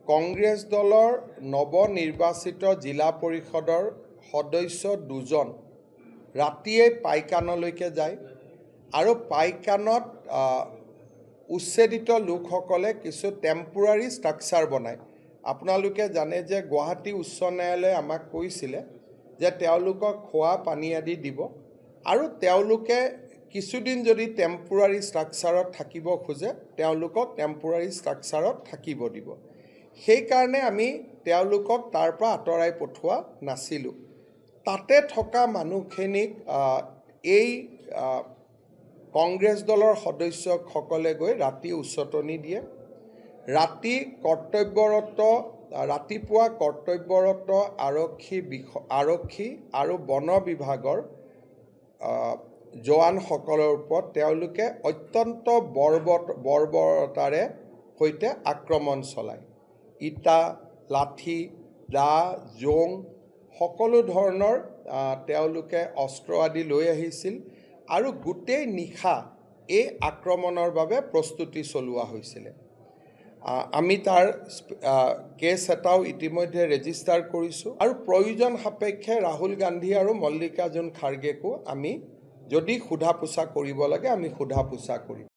কংগ্ৰেছ দলৰ নৱনিৰ্বাচিত জিলা পৰিষদৰ সদস্য দুজন ৰাতিয়ে পাইকানলৈকে যায় আৰু পাইকানত উচ্ছেদিত লোকসকলে কিছু টেম্পোৰাৰী ষ্ট্ৰাকচাৰ বনায়। আপোনালোকে জানে যে গুৱাহাটী উচ্চ ন্যায়ালয়ে আমাক কৈছিলে যে তেওঁলোকক খোৱা পানী আদি দিব আৰু তেওঁলোকে কিছুদিন যদি টেম্পোৰাৰী ষ্ট্ৰাকচাৰত থাকিব খোজে তেওঁলোকক টেম্পোৰাৰী ষ্ট্ৰাকচাৰত থাকিব দিব। সেইকাৰণে আমি তেওঁলোকক তাৰ পৰা আঁতৰাই পঠোৱা নাছিলোঁ। তাতে থকা মানুহখিনিক এই কংগ্ৰেছ দলৰ সদস্যসকলে গৈ ৰাতি উচতনি দিয়ে। ৰাতিপুৱা কৰ্তব্যৰত আৰক্ষী আৰু বন বিভাগৰ জোৱানসকলৰ ওপৰত তেওঁলোকে অত্যন্ত বৰ্বৰতাৰে সৈতে আক্ৰমণ চলায়। ইটা, লাঠি, দা, জোং সকলো ধৰণৰ তেওঁলোকে অস্ত্ৰ আদি লৈ আহিছিল আৰু গোটেই নিশা এই আক্ৰমণৰ বাবে প্ৰস্তুতি চলোৱা হৈছিলে। আমি তাৰ কেছ এটাও ইতিমধ্যে ৰেজিষ্টাৰ কৰিছোঁ আৰু প্ৰয়োজন সাপেক্ষে ৰাহুল গান্ধী আৰু মল্লিকাৰ্জুন খাৰ্গেকো আমি যদি সোধা পোছা কৰিব লাগে আমি সোধা পোছা কৰিম।